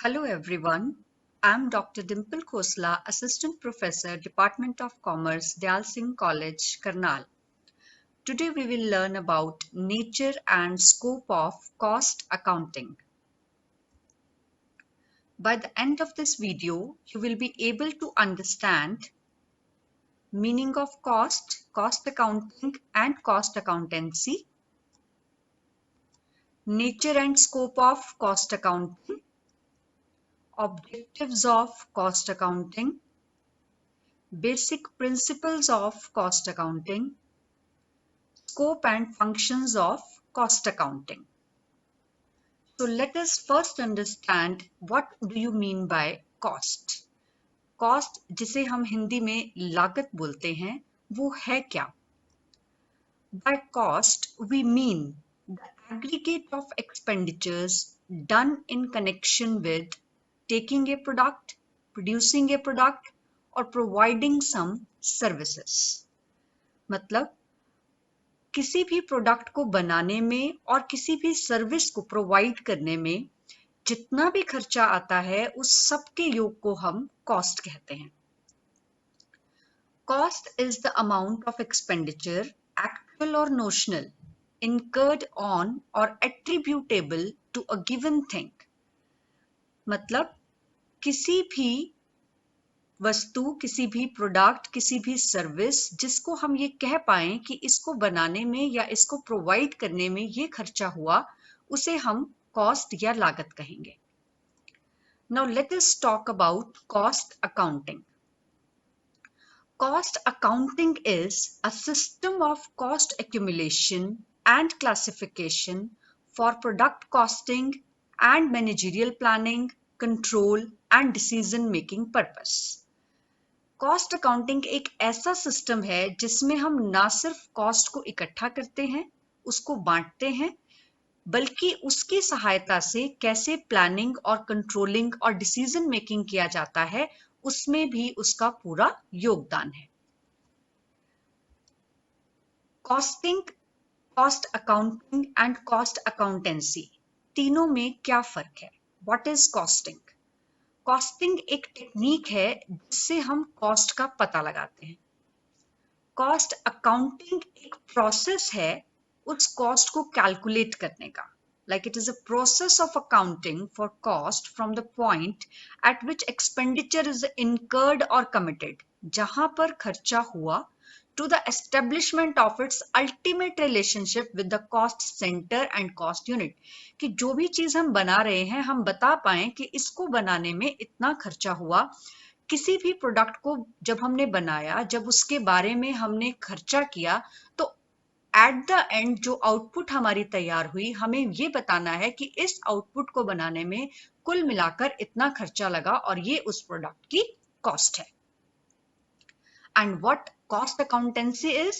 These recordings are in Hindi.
Hello everyone. I'm Dr. Dimple Khosla, Assistant Professor, Department of Commerce, Dayal Singh College, Karnal. Today we will learn about nature and scope of cost accounting. By the end of this video, you will be able to understand meaning of cost, cost accounting and cost accountancy, nature and scope of cost accounting, objectives of cost accounting, basic principles of cost accounting, scope and functions of cost accounting. So let us first understand what do you mean by cost. Cost जिसे हम हिंदी में लागत बोलते हैं वो है क्या? By cost we mean the aggregate of expenditures done in connection with taking a product, producing a product or providing some services. मतलब किसी भी प्रोडक्ट को बनाने में और किसी भी सर्विस को प्रोवाइड करने में जितना भी खर्चा आता है उस सब के योग को हम कॉस्ट कहते हैं. Cost is the amount of expenditure actual और notional incurred on or attributable to a given thing. मतलब किसी भी वस्तु, किसी भी प्रोडक्ट, किसी भी सर्विस जिसको हम ये कह पाएं कि इसको बनाने में या इसको प्रोवाइड करने में ये खर्चा हुआ, उसे हम कॉस्ट या लागत कहेंगे. Now let us talk about cost accounting. Cost accounting is a system of cost accumulation and classification for product costing and managerial planning, control and decision making purpose. Cost accounting एक ऐसा सिस्टम है जिसमें हम ना सिर्फ कॉस्ट को इकट्ठा करते हैं, उसको बांटते हैं, बल्कि उसकी सहायता से कैसे प्लानिंग और कंट्रोलिंग और डिसीजन मेकिंग किया जाता है उसमें भी उसका पूरा योगदान है. Costing, cost accounting and cost accountancy तीनों में क्या फर्क है? What is costing? कॉस्टिंग एक टेक्निक है जिससे हम कॉस्ट का पता लगाते हैं. कॉस्ट अकाउंटिंग एक प्रोसेस है उस कॉस्ट को कैलकुलेट करने का. Like it is a process of accounting for cost from the point at which expenditure is incurred or committed, जहां पर खर्चा हुआ, to the establishment of its ultimate relationship with the cost center and cost unit. कि जो भी चीज हम बना रहे हैं हम बता पाएं कि इसको बनाने में इतना खर्चा हुआ. किसी भी प्रोडक्ट को जब हमने बनाया, जब उसके बारे में हमने खर्चा किया, तो एट द एंड जो आउटपुट हमारी तैयार हुई, हमें ये बताना है कि इस आउटपुट को बनाने में कुल मिलाकर इतना खर्चा लगा और ये उस प्रोडक्ट की कॉस्ट है. And what cost accountancy is?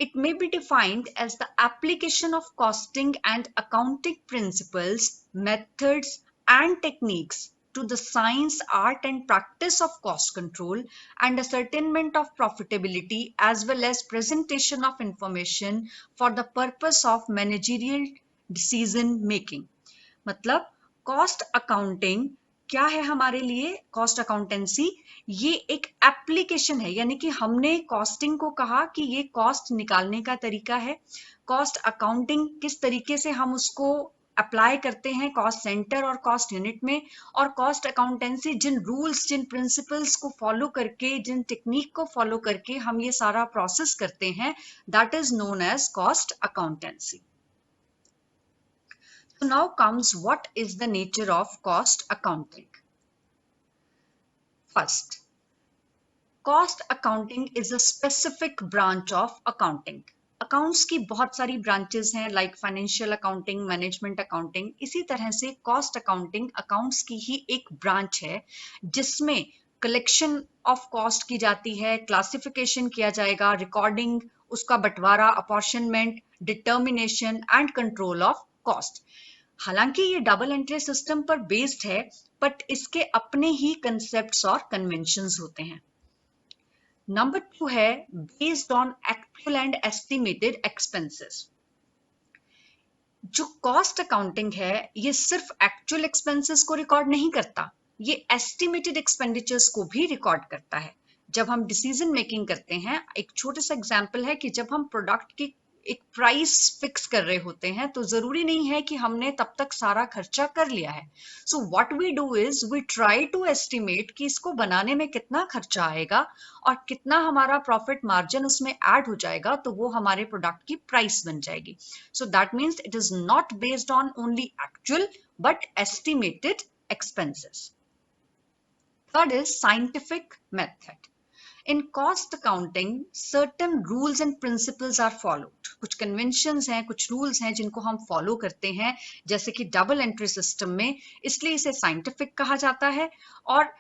It may be defined as the application of costing and accounting principles, methods, and techniques to the science, art, and practice of cost control and ascertainment of profitability, as well as presentation of information for the purpose of managerial decision making. मतलब कॉस्ट अकाउंटिंग क्या है हमारे लिए? कॉस्ट अकाउंटेंसी ये एक एप्लीकेशन है, यानी कि हमने कॉस्टिंग को कहा कि ये कॉस्ट निकालने का तरीका है. कॉस्ट अकाउंटिंग किस तरीके से हम उसको अप्लाई करते हैं कॉस्ट सेंटर और कॉस्ट यूनिट में, और कॉस्ट अकाउंटेंसी जिन रूल्स, जिन प्रिंसिपल्स को फॉलो करके, जिन टेक्निक को फॉलो करके हम ये सारा प्रोसेस करते हैं, that is known as cost accountancy. So now comes what is the nature of cost accounting. First, cost accounting is a specific branch of accounting. Accounts की बहुत सारी ब्रांचेस हैं, like financial accounting, management accounting. इसी तरह से कॉस्ट अकाउंटिंग अकाउंट्स की ही एक ब्रांच है जिसमें कलेक्शन ऑफ कॉस्ट की जाती है, क्लासिफिकेशन किया जाएगा, रिकॉर्डिंग, उसका बंटवारा, apportionment, determination and control of cost. हालांकि ये डबल एंट्री सिस्टम पर बेस्ड है, बट इसके अपने ही कंसेप्ट्स और कन्वेंशंस होते हैं. नंबर 2 है based on actual and estimated expenses. जो कॉस्ट अकाउंटिंग है ये सिर्फ एक्चुअल एक्सपेंसेस को रिकॉर्ड नहीं करता, ये एस्टिमेटेड एक्सपेंडिचर्स को भी रिकॉर्ड करता है। जब हम डिसीजन मेकिंग करते हैं, एक छोटा सा एग्जांपल है कि जब हम प्रोडक्ट की एक प्राइस फिक्स कर रहे होते हैं तो जरूरी नहीं है कि हमने तब तक सारा खर्चा कर लिया है। So what we do is we try to estimate कि इसको बनाने में कितना खर्चा आएगा और कितना हमारा प्रॉफिट मार्जिन उसमें ऐड हो जाएगा, तो वो हमारे प्रोडक्ट की प्राइस बन जाएगी। So that means it is not based on only actual but estimated expenses. Third is scientific method. In cost accounting, certain rules and principles are followed. कुछ conventions हैं, कुछ rules हैं जिनको हम follow करते हैं, जैसे कि double entry system में, इसलिए इसे scientific कहा जाता है, और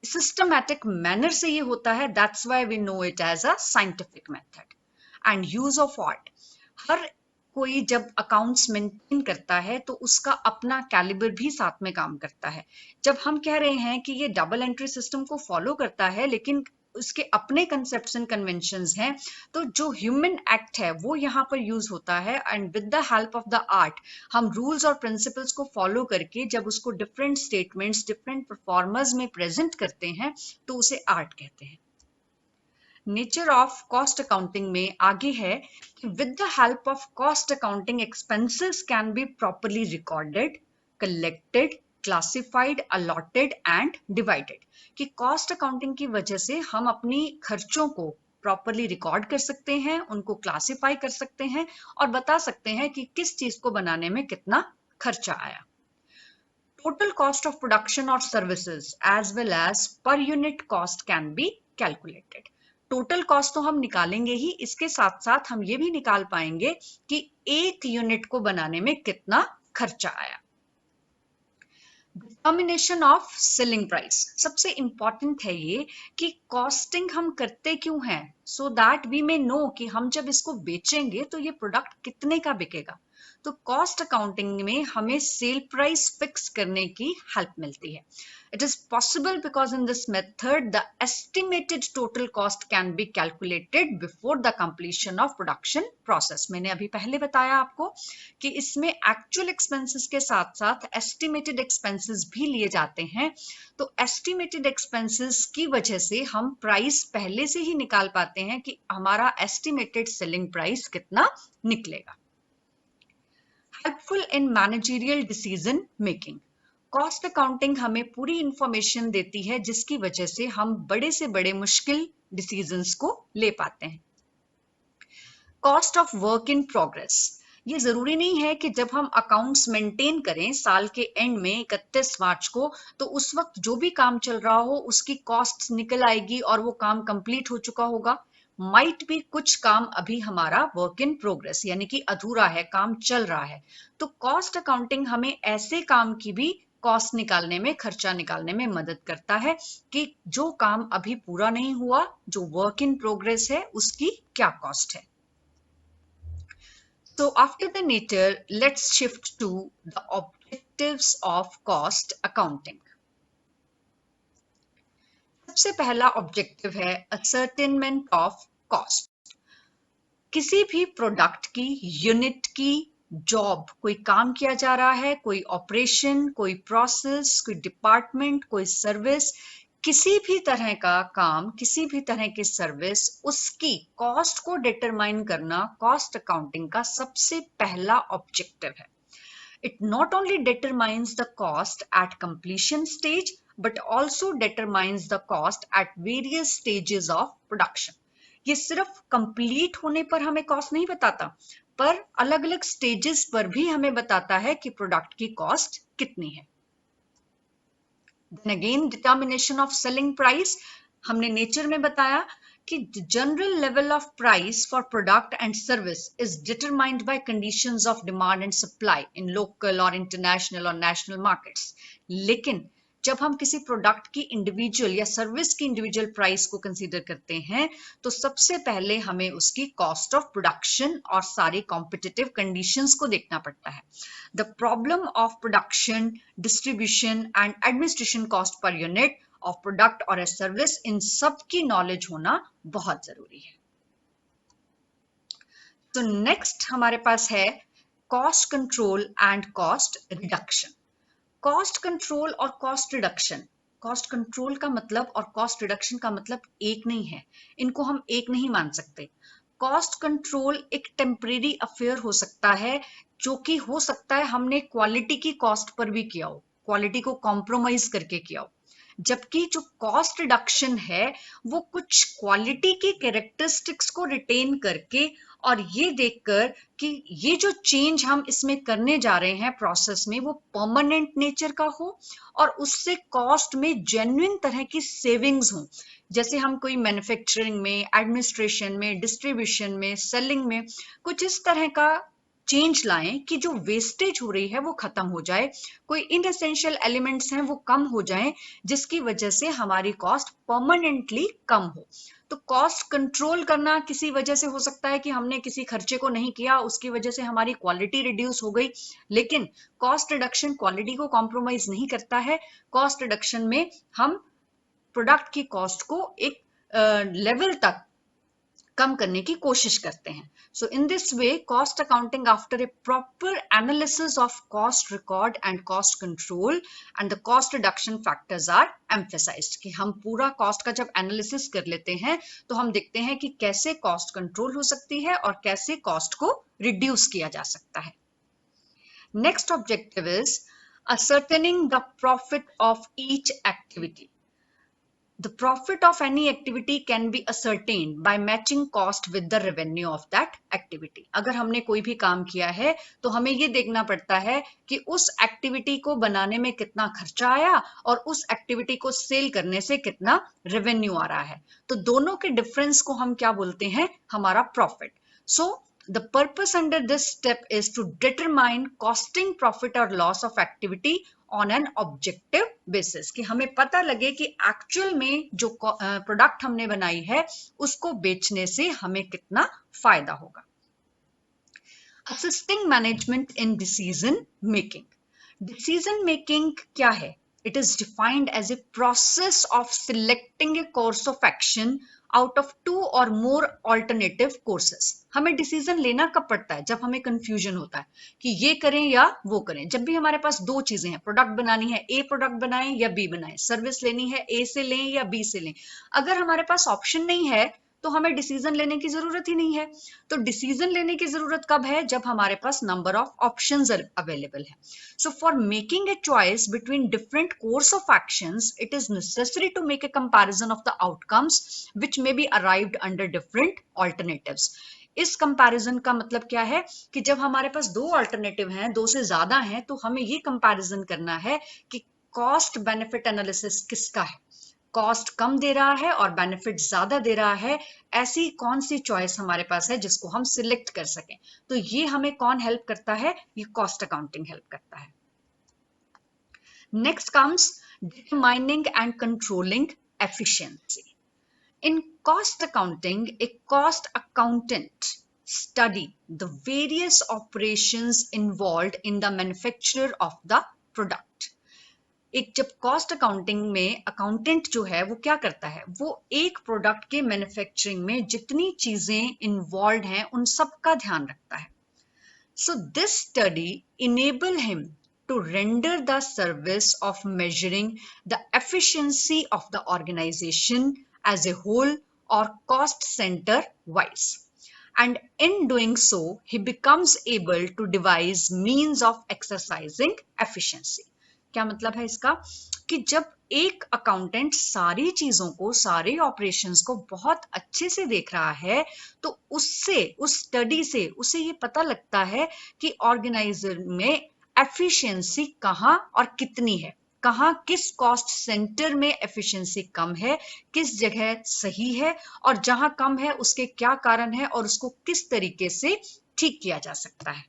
systematic manner से ये होता है, that's why we know it as a scientific method. And use of what? हर कोई जब अकाउंट्स मेंटेन करता है तो उसका अपना कैलिबर भी साथ में काम करता है। जब हम कह रहे हैं कि ये डबल एंट्री सिस्टम को फॉलो करता है लेकिन उसके अपने कंसेप्ट्स एंड कन्वेंशंस हैं, तो जो ह्यूमन एक्ट है वो यहाँ पर यूज होता है, and with the help of the art हम रूल्स और प्रिंसिपल्स को फॉलो करके जब उसको डिफरेंट स्टेटमेंट्स डिफरेंट परफॉर्मर्स में प्रेजेंट करते हैं तो उसे आर्ट कहते हैं। नेचर ऑफ कॉस्ट अकाउंटिंग में आगे है कि with the help of cost accounting expenses can be properly recorded, collected, classified, allotted and divided. कि कॉस्ट अकाउंटिंग की वजह से हम अपनी खर्चों को प्रॉपरली रिकॉर्ड कर सकते हैं, उनको क्लासिफाई कर सकते हैं और बता सकते हैं कि किस चीज को बनाने में कितना खर्चा आया। Total cost of production or services as well as per unit cost can be calculated. Total cost तो हम निकालेंगे ही, इसके साथ साथ हम ये भी निकाल पाएंगे कि एक यूनिट को बनाने में कितना खर्चा आया। डिटर्मिनेशन ऑफ सेलिंग प्राइस सबसे इंपॉर्टेंट है ये कि कॉस्टिंग हम करते क्यों हैं, so that we may know कि हम जब इसको बेचेंगे तो ये प्रोडक्ट कितने का बिकेगा। तो कॉस्ट अकाउंटिंग में हमें सेल प्राइस फिक्स करने की हेल्प मिलती है। It is possible because in this method the estimated total cost can be calculated before the completion of production process. मैंने अभी पहले बताया आपको कि इसमें एक्चुअल एक्सपेंसेस के साथ साथ एस्टिमेटेड एक्सपेंसेस भी लिए जाते हैं। तो एस्टिमेटेड एक्सपेंसेस की वजह से हम प्राइस पहले से ही निकाल पाते हैं कि हमारा एस्टिमेटेड सेलिंग प्राइस कितना निकलेगा। Helpful in managerial decision making, cost accounting हमें पूरी इंफॉर्मेशन देती है जिसकी वजह से हम बड़े से बड़े मुश्किल डिसीजंस को ले पाते हैं। Cost of work in progress, ये जरूरी नहीं है कि जब हम अकाउंट्स मेंटेन करें साल के एंड में 31 मार्च को तो उस वक्त जो भी काम चल रहा हो उसकी कॉस्ट निकल आएगी और वो काम कंप्लीट हो चुका होगा। माइट भी कुछ काम अभी हमारा वर्क इन प्रोग्रेस यानी कि अधूरा है, काम चल रहा है। तो कॉस्ट अकाउंटिंग हमें ऐसे काम की भी कॉस्ट निकालने में, खर्चा निकालने में मदद करता है कि जो काम अभी पूरा नहीं हुआ, जो वर्क इन प्रोग्रेस है, उसकी क्या कॉस्ट है। So after the nature, let's shift to the objectives of cost accounting. सबसे पहला ऑब्जेक्टिव है ascertainment of cost. किसी भी प्रोडक्ट की, यूनिट की, जॉब, कोई काम किया जा रहा है, कोई ऑपरेशन, कोई प्रोसेस, कोई डिपार्टमेंट, कोई सर्विस, किसी भी तरह का काम, किसी भी तरह की सर्विस, उसकी कॉस्ट को डिटरमाइन करना कॉस्ट अकाउंटिंग का सबसे पहला ऑब्जेक्टिव है। It not only determines the cost at completion stage but also determines the cost at various stages of production. ये सिर्फ कंप्लीट होने पर हमें कॉस्ट नहीं बताता, पर अलग अलग स्टेजेस पर भी हमें बताता है कि प्रोडक्ट की कॉस्ट कितनी है। Then again, determination of selling price, हमने नेचर में बताया कि the general level of price for product and service is determined by conditions of demand and supply in local or international or national markets. लेकिन जब हम किसी प्रोडक्ट की इंडिविजुअल या सर्विस की इंडिविजुअल प्राइस को कंसीडर करते हैं तो सबसे पहले हमें उसकी कॉस्ट ऑफ प्रोडक्शन और सारी कॉम्पिटिटिव कंडीशंस को देखना पड़ता है। The problem of production, distribution and administration cost per unit of product और ए सर्विस, इन सब की नॉलेज होना बहुत जरूरी है। तो नेक्स्ट हमारे पास है cost control and cost reduction. Cost control और कॉस्ट रिडक्शन, कॉस्ट कंट्रोल का मतलब और कॉस्ट रिडक्शन का मतलब एक नहीं है, इनको हम एक नहीं मान सकते। कॉस्ट कंट्रोल एक टेम्परेरी अफेयर हो सकता है, जो कि हो सकता है हमने क्वालिटी की कॉस्ट पर भी किया हो, क्वालिटी को कॉम्प्रोमाइज करके किया हो। जबकि जो कॉस्ट रिडक्शन है वो कुछ क्वालिटी की कैरेक्टरिस्टिक्स को रिटेन करके और ये देखकर कि ये जो चेंज हम इसमें करने जा रहे हैं प्रोसेस में वो परमानेंट नेचर का हो और उससे कॉस्ट में जेन्युइन तरह की सेविंग्स हो। जैसे हम कोई मैन्युफैक्चरिंग में, एडमिनिस्ट्रेशन में, डिस्ट्रीब्यूशन में, सेलिंग में कुछ इस तरह का चेंज लाएं कि जो वेस्टेज हो रही है वो खत्म हो जाए, कोई इनएसेंशियल एलिमेंट्स हैं वो कम हो जाएं, जिसकी वजह से हमारी कॉस्ट परमानेंटली कम हो। तो कॉस्ट कंट्रोल करना किसी वजह से हो सकता है कि हमने किसी खर्चे को नहीं किया, उसकी वजह से हमारी क्वालिटी रिड्यूस हो गई, लेकिन कॉस्ट रिडक्शन क्वालिटी को कॉम्प्रोमाइज नहीं करता है। कॉस्ट रिडक्शन में हम प्रोडक्ट की कॉस्ट को एक लेवल तक कम करने की कोशिश करते हैं। So in this way cost accounting after a proper analysis of cost record and cost control and the cost reduction factors are emphasized, कि हम पूरा कॉस्ट का जब एनालिसिस कर लेते हैं तो हम देखते हैं कि कैसे कॉस्ट कंट्रोल हो सकती है और कैसे कॉस्ट को रिड्यूस किया जा सकता है। Next objective is ascertaining the profit of each activity. The profit of any activity can be ascertained by matching cost with the revenue of that activity. अगर हमने कोई भी काम किया है तो हमें ये देखना पड़ता है कि उस एक्टिविटी को बनाने में कितना खर्चा आया और उस एक्टिविटी को सेल करने से कितना रेवेन्यू आ रहा है। तो दोनों के डिफरेंस को हम क्या बोलते हैं, हमारा profit. So the purpose under this step is to determine costing profit or loss of activity on an objective basis, कि हमें पता लगे कि एक्चुअल में जो प्रोडक्ट हमने बनाई है उसको बेचने से हमें कितना फायदा होगा। Assisting management in decision making. Decision making क्या है? It is defined as a process of selecting a course of action out of two or more alternative courses. हमें डिसीजन लेना कब पड़ता है? जब हमें कंफ्यूजन होता है कि ये करें या वो करें। जब भी हमारे पास दो चीजें हैं, प्रोडक्ट बनानी है, ए प्रोडक्ट बनाएं या बी बनाएं, सर्विस लेनी है, ए से लें या बी से लें। अगर हमारे पास ऑप्शन नहीं है तो हमें डिसीजन लेने की जरूरत ही नहीं है। तो डिसीजन लेने की जरूरत कब है? जब हमारे पास नंबर ऑफ ऑप्शंस अवेलेबल है। So for making a choice between different course of actions, it is necessary to make a comparison of the outcomes which may be arrived under different alternatives. इस कंपैरिजन का मतलब क्या है कि जब हमारे पास दो अल्टरनेटिव हैं, दो से ज्यादा हैं, तो हमें ये कंपैरिजन करना है कि कॉस्ट बेनिफिट एनालिसिस किसका है, कॉस्ट कम दे रहा है और बेनिफिट ज्यादा दे रहा है, ऐसी कौन सी चॉइस हमारे पास है जिसको हम सिलेक्ट कर सकें। तो ये हमें कौन हेल्प करता है? ये कॉस्ट अकाउंटिंग हेल्प करता है। Next comes determining and controlling efficiency. In cost accounting, a cost accountant study the various operations involved in the manufacture of the product. एक जब कॉस्ट अकाउंटिंग में अकाउंटेंट जो है वो क्या करता है, वो एक प्रोडक्ट के मैन्युफैक्चरिंग में जितनी चीजें इन्वॉल्व हैं उन सब का ध्यान रखता है। So this study enable him to render the service of measuring the efficiency of the organization as a whole or cost center wise. And in doing so, he becomes able to devise means of exercising efficiency. क्या मतलब है इसका? कि जब एक अकाउंटेंट सारी चीजों को, सारे ऑपरेशंस को बहुत अच्छे से देख रहा है तो उससे, उस स्टडी से उसे ये पता लगता है कि ऑर्गेनाइजर में एफिशिएंसी कहाँ और कितनी है, कहाँ किस कॉस्ट सेंटर में एफिशिएंसी कम है, किस जगह सही है और जहां कम है उसके क्या कारण है और उसको किस तरीके से ठीक किया जा सकता है।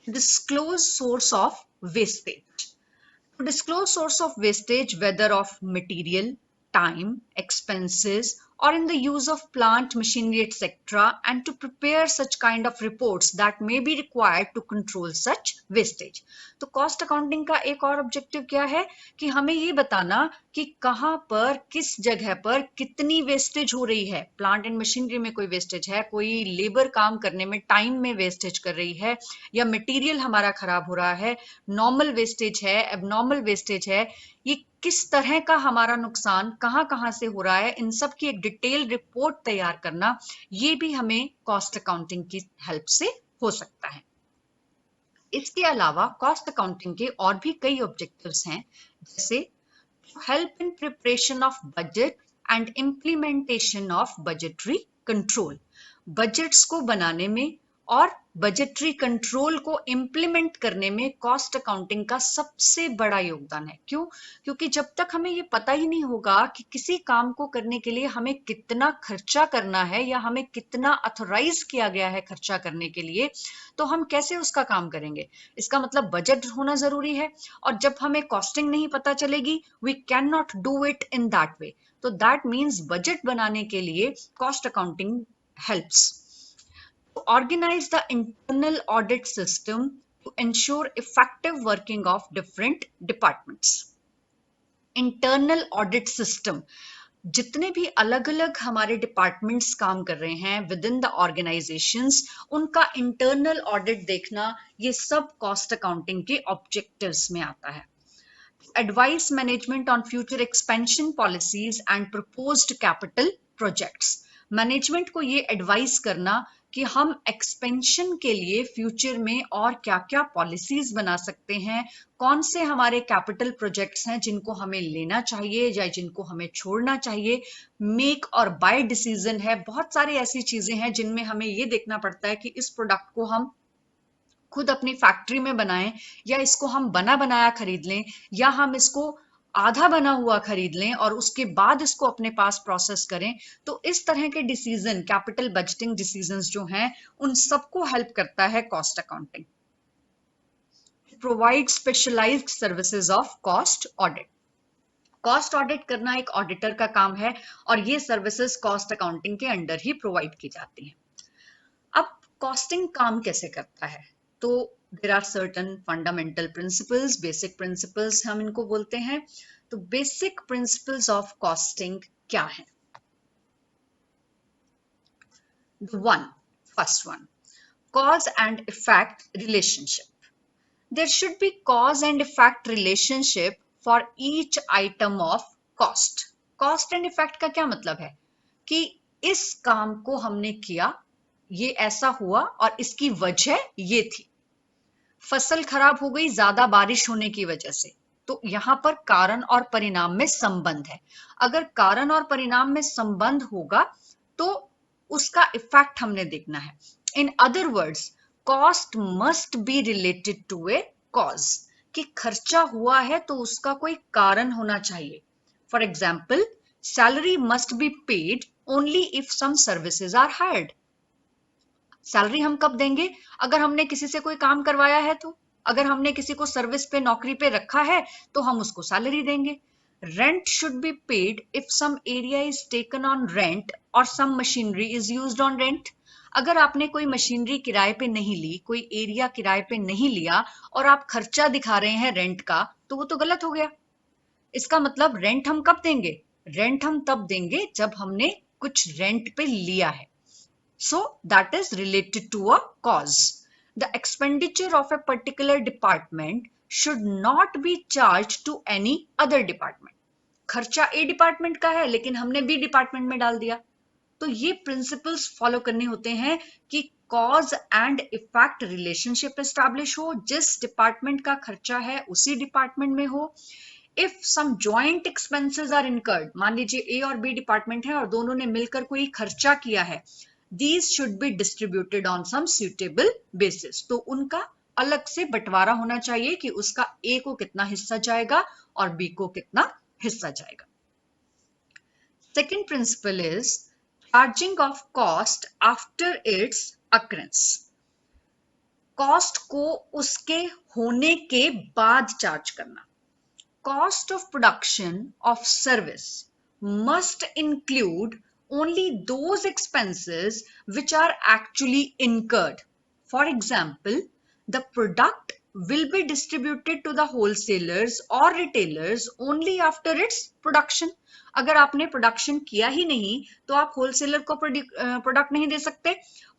Disclose source of wastage. To disclose source of wastage, whether of material, time, expenses or in the use of plant machinery etc., and to prepare such kind of reports that may be required to control such wastage. तो कॉस्ट अकाउंटिंग का एक और ऑब्जेक्टिव क्या है कि हमें ये बताना कि कहां पर किस जगह पर कितनी वेस्टेज हो रही है, प्लांट एंड मशीनरी में कोई वेस्टेज है, कोई लेबर काम करने में टाइम में वेस्टेज कर रही है, या मटेरियल हमारा खराब हो रहा है, नॉर्मल वेस्टेज है, एबनॉर्मल वेस्टेज है, ये किस तरह का हमारा नुकसान कहां कहां से हो रहा है, इन सब की एक डिटेल रिपोर्ट तैयार करना, ये भी हमें कॉस्ट अकाउंटिंग की हेल्प से हो सकता है। इसके अलावा कॉस्ट अकाउंटिंग के और भी कई ऑब्जेक्टिव्स हैं, जैसे help in preparation of budget and implementation of budgetary control, budgets को बनाने में और बजटरी कंट्रोल को इम्प्लीमेंट करने में कॉस्ट अकाउंटिंग का सबसे बड़ा योगदान है। क्यों? क्योंकि जब तक हमें ये पता ही नहीं होगा कि किसी काम को करने के लिए हमें कितना खर्चा करना है या हमें कितना ऑथोराइज किया गया है खर्चा करने के लिए, तो हम कैसे उसका काम करेंगे। इसका मतलब बजट होना जरूरी है, और जब हमें कॉस्टिंग नहीं पता चलेगी, we can not do it in that way. तो दैट मीन्स बजट बनाने के लिए cost accounting helps to organize the internal audit system to ensure effective working of different departments. Internal audit system, जितने भी अलग अलग हमारे डिपार्टमेंट्स काम कर रहे हैं विद इन द ऑर्गेनाइजेशंस, उनका इंटरनल ऑडिट देखना, ये सब कॉस्ट अकाउंटिंग के ऑब्जेक्टिव्स में आता है। Advice management on future expansion policies and proposed capital projects, management को ये एडवाइस करना कि हम एक्सपेंशन के लिए फ्यूचर में और क्या क्या पॉलिसीज बना सकते हैं, कौन से हमारे कैपिटल प्रोजेक्ट्स हैं जिनको हमें लेना चाहिए या जिनको हमें छोड़ना चाहिए। मेक और बाय डिसीजन है, बहुत सारी ऐसी चीजें हैं जिनमें हमें ये देखना पड़ता है कि इस प्रोडक्ट को हम खुद अपनी फैक्ट्री में बनाएं, या इसको हम बना बनाया खरीद लें, या हम इसको आधा बना हुआ खरीद लें और उसके बाद इसको अपने पास प्रोसेस करें। तो इस तरह के डिसीजन, कैपिटल बजटिंग डिसीजंस जो हैं, उन सबको हेल्प करता है cost accounting. Provide specialized services of cost audit, cost audit करना एक ऑडिटर का काम है और ये सर्विसेज कॉस्ट अकाउंटिंग के अंडर ही प्रोवाइड की जाती हैं। अब कॉस्टिंग काम कैसे करता है? तो there are certain fundamental principles, basic principles हम इनको बोलते हैं। तो बेसिक प्रिंसिपल्स ऑफ कॉस्टिंग क्या है? First one, cause and effect relationship. There should be cause and effect relationship for each item of cost. Cost and effect का क्या मतलब है कि इस काम को हमने किया, ये ऐसा हुआ और इसकी वजह ये थी। फसल खराब हो गई ज्यादा बारिश होने की वजह से, तो यहां पर कारण और परिणाम में संबंध है। अगर कारण और परिणाम में संबंध होगा तो उसका इफेक्ट हमने देखना है। In other words, cost must be related to a cause, कि खर्चा हुआ है तो उसका कोई कारण होना चाहिए। For example, salary must be paid only if some services are hired. Salary हम कब देंगे? अगर हमने किसी से कोई काम करवाया है तो, अगर हमने किसी को सर्विस पे, नौकरी पे रखा है तो हम उसको सैलरी देंगे। Rent should be paid if some area is taken on rent और some machinery is used on rent. अगर आपने कोई मशीनरी किराए पे नहीं ली, कोई एरिया किराए पे नहीं लिया और आप खर्चा दिखा रहे हैं रेंट का, तो वो तो गलत हो गया। इसका मतलब रेंट हम कब देंगे? रेंट हम तब देंगे जब हमने कुछ रेंट पे लिया है। So that is related to a cause. The expenditure of a particular department should not be charged to any other department. खर्चा A डिपार्टमेंट का है लेकिन हमने B डिपार्टमेंट में डाल दिया। तो ये प्रिंसिपल्स फॉलो करने होते हैं कि cause and effect relationship establish हो, जिस डिपार्टमेंट का खर्चा है उसी डिपार्टमेंट में हो। If some joint expenses are incurred, मान लीजिए A और B डिपार्टमेंट है और दोनों ने मिलकर कोई खर्चा किया है, these should be distributed on some suitable basis. तो उनका अलग से बंटवारा होना चाहिए कि उसका A को कितना हिस्सा जाएगा और B को कितना हिस्सा जाएगा। Second principle is charging of cost after its occurrence. Cost को उसके होने के बाद चार्ज करना। Cost of production of service must include only those expenses which are actually incurred. For example, the product will be distributed to the wholesalers or retailers only after its production. अगर आपने प्रोडक्शन किया ही नहीं तो आप होलसेलर को प्रोडक्ट नहीं दे सकते,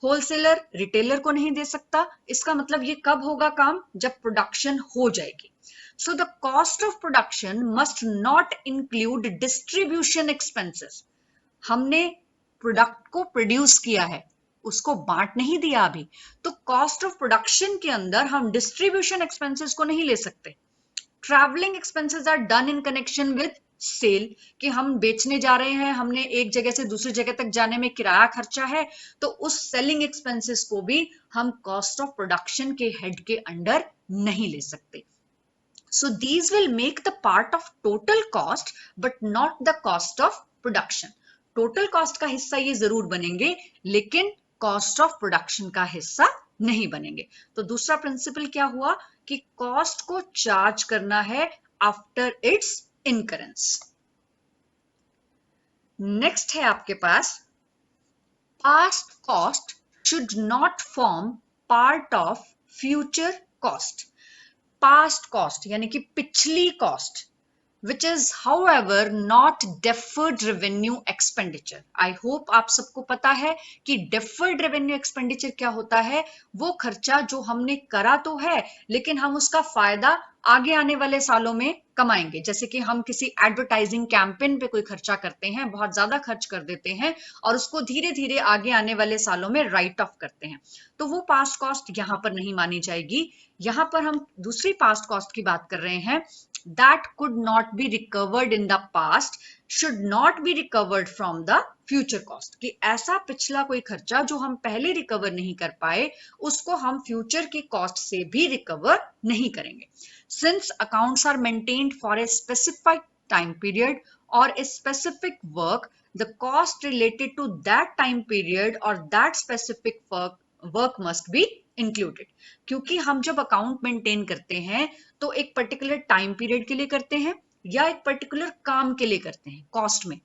होलसेलर रिटेलर को नहीं दे सकता. इसका मतलब ये कब होगा काम? जब प्रोडक्शन हो जाएगी. So the cost of production must not include distribution expenses. हमने प्रोडक्ट को प्रोड्यूस किया है, उसको बांट नहीं दिया अभी, तो कॉस्ट ऑफ प्रोडक्शन के अंदर हम डिस्ट्रीब्यूशन एक्सपेंसेस को नहीं ले सकते. Travelling expenses are done in connection with sale, कि हम बेचने जा रहे हैं, हमने एक जगह से दूसरी जगह तक जाने में किराया खर्चा है, तो उस सेलिंग एक्सपेंसेस को भी हम कॉस्ट ऑफ प्रोडक्शन के हेड के अंडर नहीं ले सकते. So these will make the part of total cost but not the cost of production. Total cost का हिस्सा ये जरूर बनेंगे लेकिन cost of production का हिस्सा नहीं बनेंगे. तो दूसरा प्रिंसिपल क्या हुआ कि कॉस्ट को चार्ज करना है आफ्टर इट्स इनकरेंस. नेक्स्ट है आपके पास past cost should not form part of future cost. Past cost यानी कि पिछली cost which is however not deferred revenue expenditure. I hope आप सबको पता है कि deferred revenue expenditure क्या होता है. वो खर्चा जो हमने करा तो है लेकिन हम उसका फायदा आगे आने वाले सालों में कमाएंगे. जैसे कि हम किसी एडवर्टाइजिंग कैंपेन पे कोई खर्चा करते हैं, बहुत ज्यादा खर्च कर देते हैं और उसको धीरे धीरे आगे आने वाले सालों में राइट ऑफ करते हैं, तो वो पास्ट कॉस्ट यहाँ पर नहीं मानी जाएगी. यहाँ पर हम दूसरी पास्ट कॉस्ट की बात कर रहे हैं. That could not be recovered in the past should not be recovered from the future cost. कि ऐसा पिछला कोई खर्चा जो हम पहले रिकवर नहीं कर पाए उसको हम फ्यूचर की कॉस्ट से भी रिकवर नहीं करेंगे. Since accounts are maintained for a specific time period or a specific work, the cost related to that time period or that specific work must be included. क्योंकि हम जब अकाउंट मेंटेन करते हैं तो एक पर्टिकुलर टाइम पीरियड के लिए करते हैं या एक पर्टिकुलर काम के लिए करते हैं कॉस्ट में,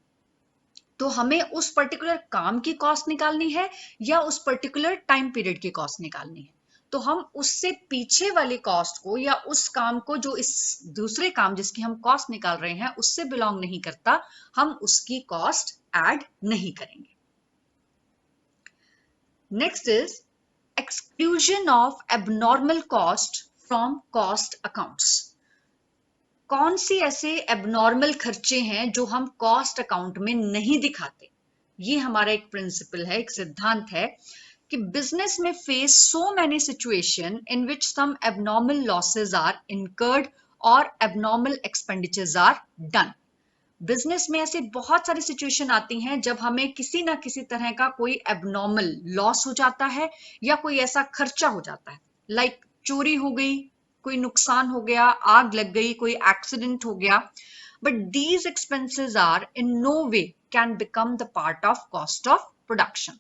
तो हमें उस पर्टिकुलर काम की कॉस्ट निकालनी है या उस पर्टिकुलर टाइम पीरियड की कॉस्ट निकालनी है. तो हम उससे पीछे वाले कॉस्ट को या उस काम को जो इस दूसरे काम जिसकी हम कॉस्ट निकाल रहे हैं उससे बिलोंग नहीं करता, हम उसकी कॉस्ट ऐड नहीं करेंगे. Next is exclusion of abnormal cost from cost accounts. कौन सी ऐसे abnormal खर्चे हैं जो हम cost account में नहीं दिखाते? ये हमारा एक प्रिंसिपल है, एक सिद्धांत है कि business में face so many situation in which some abnormal losses are incurred or abnormal expenditures are done. Business में ऐसे बहुत सारी सिचुएशन आती हैं जब हमें किसी ना किसी तरह का कोई एबनॉर्मल लॉस हो जाता है या कोई ऐसा खर्चा हो जाता है, लाइक चोरी हो गई, कोई नुकसान हो गया, आग लग गई, कोई एक्सीडेंट हो गया. But these expenses are in no way can become the part of cost of production.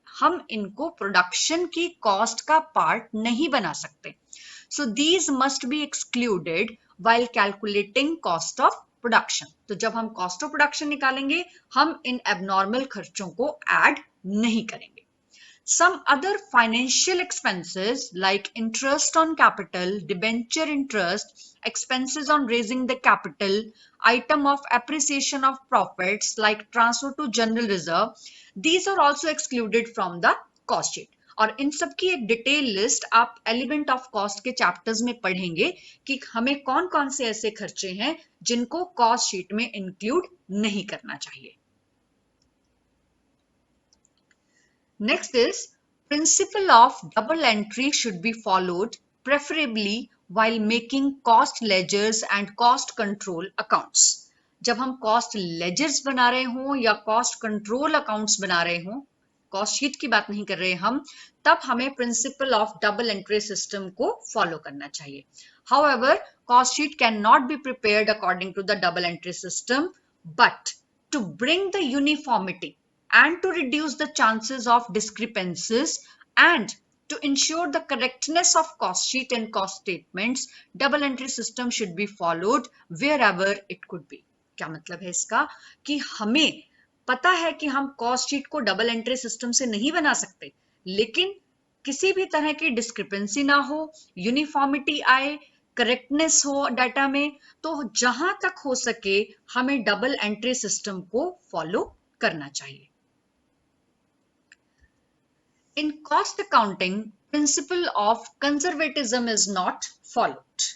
हम इनको प्रोडक्शन की कॉस्ट का पार्ट नहीं बना सकते. So these must be excluded while calculating cost of production. तो जब हम कॉस्ट ऑफ प्रोडक्शन निकालेंगे हम इन एबनॉर्मल खर्चों को ऐड नहीं करेंगे. Some other financial expenses like interest on capital, debenture interest, expenses on raising the capital, item of appreciation of profits like transfer to general reserve, these are also excluded from the cost sheet. और इन सब की एक डिटेल लिस्ट आप एलिमेंट ऑफ कॉस्ट के चैप्टर्स में पढ़ेंगे कि हमें कौन कौन से ऐसे खर्चे हैं जिनको कॉस्ट शीट में इंक्लूड नहीं करना चाहिए. Next is principle of double entry should be followed preferably while making cost ledgers and cost control accounts. जब हम cost ledgers बना रहे हों या cost control accounts बना रहे हों, cost sheet की बात नहीं कर रहे हम, तब हमें principle of double entry system को follow करना चाहिए. However, cost sheet cannot be prepared according to the double entry system, but to bring the uniformity and to reduce the chances of discrepancies and to ensure the correctness of cost sheet and cost statements, double entry system should be followed wherever it could be. क्या मतलब है इसका कि हमें पता है कि हम कॉस्ट शीट को डबल एंट्री सिस्टम से नहीं बना सकते, लेकिन किसी भी तरह की डिस्क्रिपेंसी ना हो, यूनिफॉर्मिटी आए, करेक्टनेस हो डाटा में, तो जहां तक हो सके हमें डबल एंट्री सिस्टम को फॉलो करना चाहिए। In cost accounting, principle of conservatism is not followed.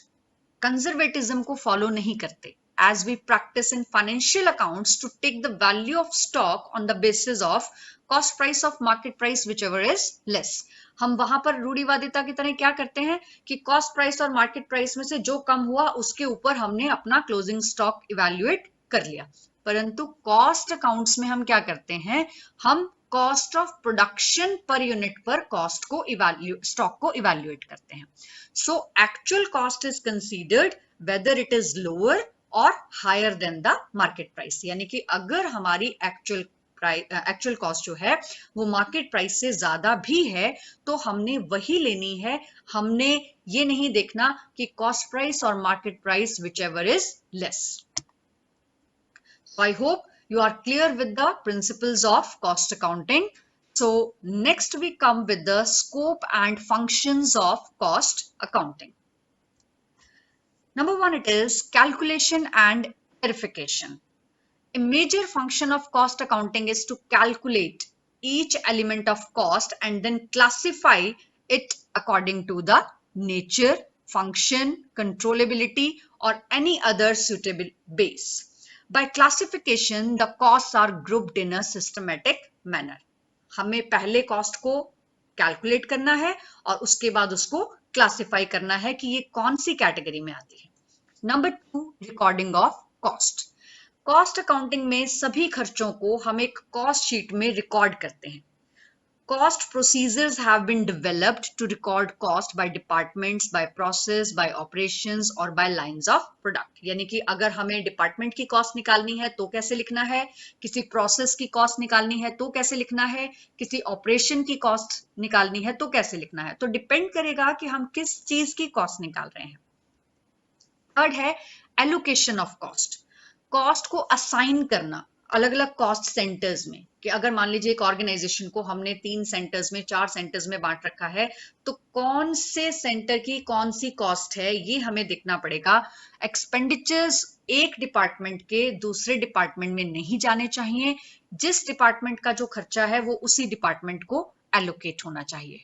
Conservatism को follow नहीं करते, as we practice in financial accounts to take the value of stock on the basis of cost price of market price whichever is less. हम वहां पर रूढ़िवादिता की तरह क्या करते हैं कि कॉस्ट प्राइस और मार्केट प्राइस में से जो कम हुआ उसके ऊपर हमने अपना क्लोजिंग स्टॉक इवैल्यूएट कर लिया, परंतु कॉस्ट अकाउंट्स में हम क्या करते हैं, हम cost of production per unit पर कॉस्ट को स्टॉक को इवैल्यूएट करते हैं। So actual cost is considered whether it is lower और higher than the market price, यानी कि अगर हमारी एक्चुअल कॉस्ट जो है वो मार्केट प्राइस से ज्यादा भी है तो हमने वही लेनी है, हमने ये नहीं देखना कि कॉस्ट प्राइस और market price which ever is less. So I hope you are clear with the principles of cost accounting. So next we come with the scope and functions of cost accounting. Number one, it is calculation and verification. A major function of cost accounting is to calculate each element of cost and then classify it according to the nature, function, controllability, or any other suitable base. By classification, the costs are grouped in a systematic manner. हमें पहले कॉस्ट को कैलकुलेट करना है और उसके बाद उसको क्लासिफाई करना है कि ये कौन सी कैटेगरी में आती है। Number 2, recording of cost. Cost accounting में सभी खर्चों को हम एक कॉस्ट शीट में रिकॉर्ड करते हैं। Cost procedures have been developed to record cost by departments, by process, by operations और by lines of product. यानी कि अगर हमें डिपार्टमेंट की कॉस्ट निकालनी है तो कैसे लिखना है, किसी प्रोसेस की कॉस्ट निकालनी है तो कैसे लिखना है, किसी ऑपरेशन की कॉस्ट निकालनी है तो कैसे लिखना है, तो डिपेंड करेगा कि हम किस चीज की कॉस्ट निकाल रहे हैं। थर्ड है एलोकेशन ऑफ कॉस्ट। कॉस्ट को असाइन करना अलग अलग कॉस्ट सेंटर्स में, कि अगर मान लीजिए एक ऑर्गेनाइजेशन को हमने 3 सेंटर्स में 4 सेंटर्स में बांट रखा है तो कौन से सेंटर की कौन सी कॉस्ट है ये हमें देखना पड़ेगा। एक्सपेंडिचर्स एक डिपार्टमेंट के दूसरे डिपार्टमेंट में नहीं जाने चाहिए, जिस डिपार्टमेंट का जो खर्चा है वो उसी डिपार्टमेंट को एलोकेट होना चाहिए।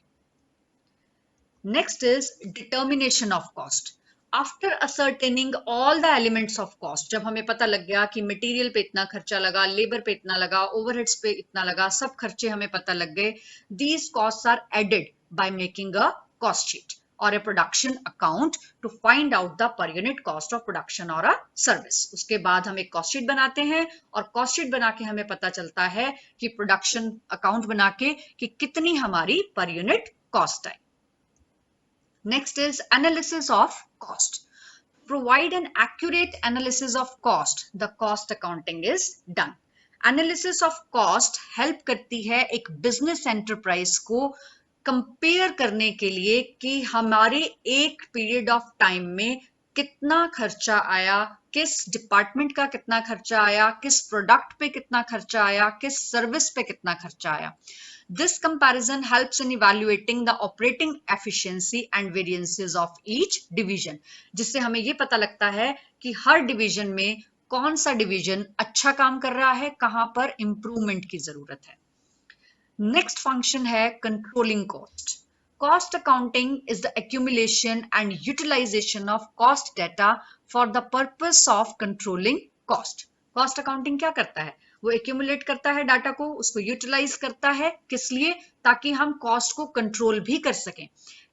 Next is determination of cost. After ascertaining all the elements of cost, जब हमें पता लग गया कि मटेरियल पे इतना खर्चा लगा, लेबर पे इतना लगा, ओवरहेड्स पे इतना लगा, सब खर्चे हमें पता लग गए, these costs are added by making a cost sheet और a production account to find out the per unit cost of production or a service. उसके बाद हम एक कॉस्ट शीट बनाते हैं और कॉस्ट शीट बना के हमें पता चलता है कि प्रोडक्शन अकाउंट बना के कि कितनी हमारी per unit cost I. Next is analysis of cost. Provide an accurate analysis of cost. The cost accounting is done. Analysis of cost help करती है एक business enterprise को कंपेयर करने के लिए कि हमारे एक पीरियड ऑफ टाइम में कितना खर्चा आया, किस डिपार्टमेंट का कितना खर्चा आया, किस प्रोडक्ट पे कितना खर्चा आया, किस सर्विस पे कितना खर्चा आया। This comparison helps in evaluating the operating efficiency and variances of each division, जिससे हमें ये पता लगता है कि हर डिवीजन में कौन सा डिवीजन अच्छा काम कर रहा है, कहां पर इंप्रूवमेंट की जरूरत है। नेक्स्ट फंक्शन है controlling cost. Cost accounting is the accumulation and utilization of cost data for the purpose of controlling cost. Cost accounting क्या करता है, वो एक्यूमुलेट करता है डाटा को, उसको यूटिलाइज करता है, किस लिए, ताकि हम कॉस्ट को कंट्रोल भी कर सकें।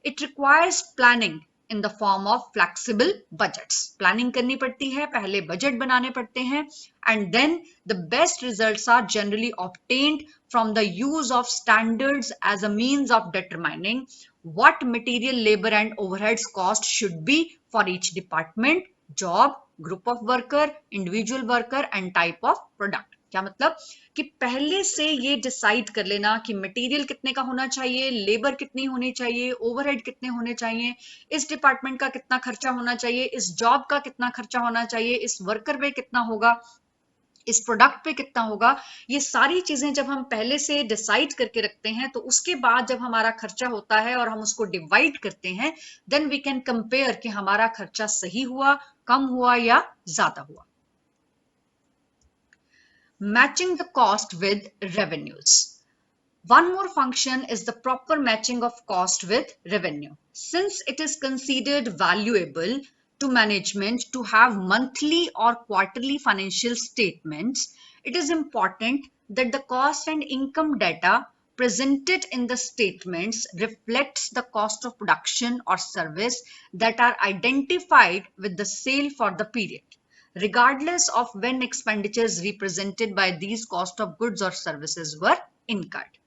It requires planning in the form of flexible budgets. Planning करनी पड़ती है, पहले बजट बनाने पड़ते हैं, and then the best results are generally obtained from the use of standards as a means of determining what material, labor and overheads cost should be for each department, job, group of worker, individual worker and type of product. क्या मतलब कि पहले से ये डिसाइड कर लेना कि मटेरियल कितने का होना चाहिए, लेबर कितनी होनी चाहिए, ओवरहेड कितने होने चाहिए, इस डिपार्टमेंट का कितना खर्चा होना चाहिए, इस जॉब का कितना खर्चा होना चाहिए, इस वर्कर पे कितना होगा, इस प्रोडक्ट पे कितना होगा, ये सारी चीजें जब हम पहले से डिसाइड करके रखते हैं तो उसके बाद जब हमारा खर्चा होता है और हम उसको डिवाइड करते हैं, देन वी कैन कंपेयर कि हमारा खर्चा सही हुआ, कम हुआ या ज्यादा हुआ. Matching the cost with revenues. One more function is the proper matching of cost with revenue. Since it is considered valuable to management to have monthly or quarterly financial statements, it is important that the cost and income data presented in the statements reflects the cost of production or service that are identified with the sale for the period, regardless of when expenditures represented by these cost of goods or services were incurred.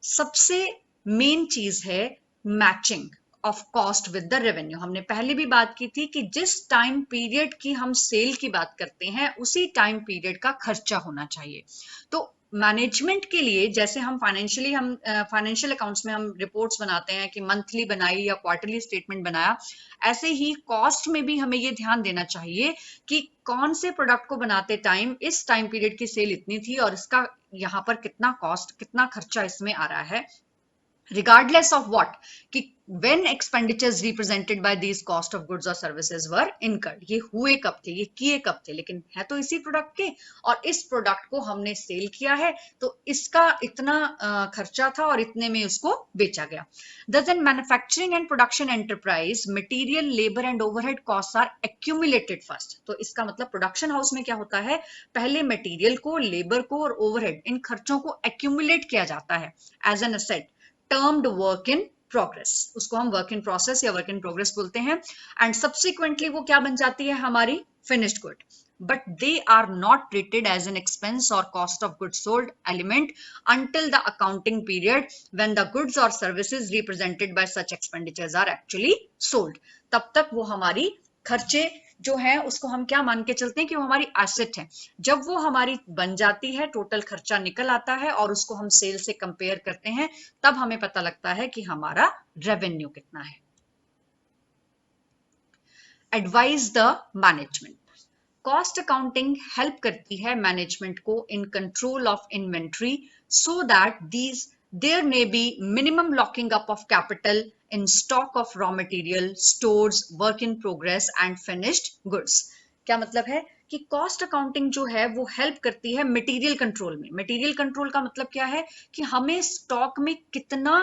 सबसे मेन चीज है matching of cost with the revenue. हमने पहले भी बात की थी कि जिस टाइम पीरियड की हम सेल की बात करते हैं उसी टाइम पीरियड का खर्चा होना चाहिए. तो मैनेजमेंट के लिए जैसे हम फाइनेंशियल अकाउंट्स में हम रिपोर्ट्स बनाते हैं कि मंथली बनाई या क्वार्टरली स्टेटमेंट बनाया, ऐसे ही कॉस्ट में भी हमें ये ध्यान देना चाहिए कि कौन से प्रोडक्ट को बनाते टाइम इस टाइम पीरियड की सेल इतनी थी और इसका यहाँ पर कितना कॉस्ट, कितना खर्चा इसमें आ रहा है, regardless of what, कि when expenditures represented by these cost of goods or services were incurred. ये हुए कब थे, ये किए कब थे, लेकिन है तो इसी प्रोडक्ट के और इस प्रोडक्ट को हमने सेल किया है तो इसका इतना खर्चा था और इतने में उसको बेचा गया. Thus in manufacturing and production enterprise, material, labor and overhead costs are accumulated first. तो इसका मतलब प्रोडक्शन हाउस में क्या होता है, पहले मटेरियल को, लेबर को और ओवरहेड, इन खर्चों को एक्यूमुलेट किया जाता है as an asset, termed work in progress. उसको हम वर्क इन प्रोसेस या वर्क इन प्रोग्रेस बोलते हैं. एंड सब्सिक्वेंटली वो क्या बन जाती है, हमारी finished good. But they are not treated as an expense or cost of goods sold element until the accounting period when the goods or services represented by such expenditures are actually sold. तब तक वो हमारी खर्चे जो है उसको हम क्या मान के चलते हैं कि वो हमारी एसेट है. जब वो हमारी बन जाती है, टोटल खर्चा निकल आता है और उसको हम सेल से कंपेयर करते हैं, तब हमें पता लगता है कि हमारा रेवेन्यू कितना है. Advise the management. Cost accounting help करती है मैनेजमेंट को in control of inventory so that there may be minimum locking up of capital in stock of raw material, stores, work in progress and finished goods. क्या मतलब है कि कॉस्ट अकाउंटिंग जो है वो हेल्प करती है मटेरियल कंट्रोल में. मटेरियल कंट्रोल का मतलब क्या है कि हमें स्टॉक में कितना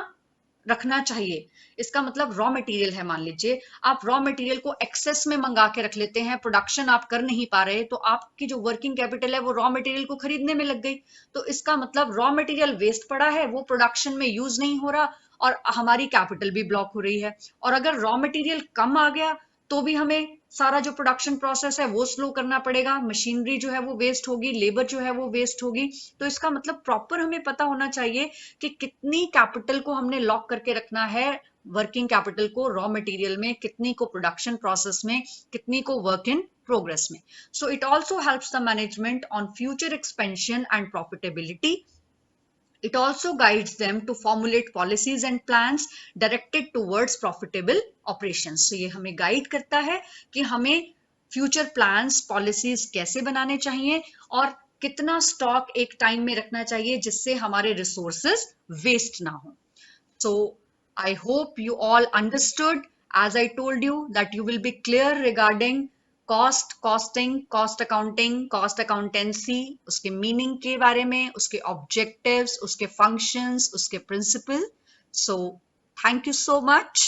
रखना चाहिए. इसका मतलब रॉ मटेरियल है, मान लीजिए आप रॉ मटेरियल को एक्सेस में मंगा के रख लेते हैं, प्रोडक्शन आप कर नहीं पा रहे, तो आपकी जो वर्किंग कैपिटल है वो रॉ मटेरियल को खरीदने में लग गई. तो इसका मतलब रॉ मटेरियल वेस्ट पड़ा है, वो प्रोडक्शन में यूज नहीं हो रहा और हमारी कैपिटल भी ब्लॉक हो रही है. और अगर रॉ मटेरियल कम आ गया तो भी हमें सारा जो प्रोडक्शन प्रोसेस है वो स्लो करना पड़ेगा, मशीनरी जो है वो वेस्ट होगी, लेबर जो है वो वेस्ट होगी. तो इसका मतलब प्रॉपर हमें पता होना चाहिए कि कितनी कैपिटल को हमने लॉक करके रखना है, वर्किंग कैपिटल को रॉ मटेरियल में, कितनी को प्रोडक्शन प्रोसेस में, कितनी को वर्क इन प्रोग्रेस में. So it also helps the management on future expansion and profitability. It also guides them to formulate policies and plans directed towards profitable operations. So ये हमें गाइड करता है कि हमें फ्यूचर प्लान्स, पॉलिसीज कैसे बनाने चाहिए और कितना स्टॉक एक टाइम में रखना चाहिए जिससे हमारे रिसोर्सेज वेस्ट ना हो. So I hope you all understood, as I told you, that you will be clear regarding cost, costing, cost accounting, cost accountancy, उसके मीनिंग के बारे में, उसके ऑब्जेक्टिव्स, उसके फंक्शंस, उसके principle. So thank you so much.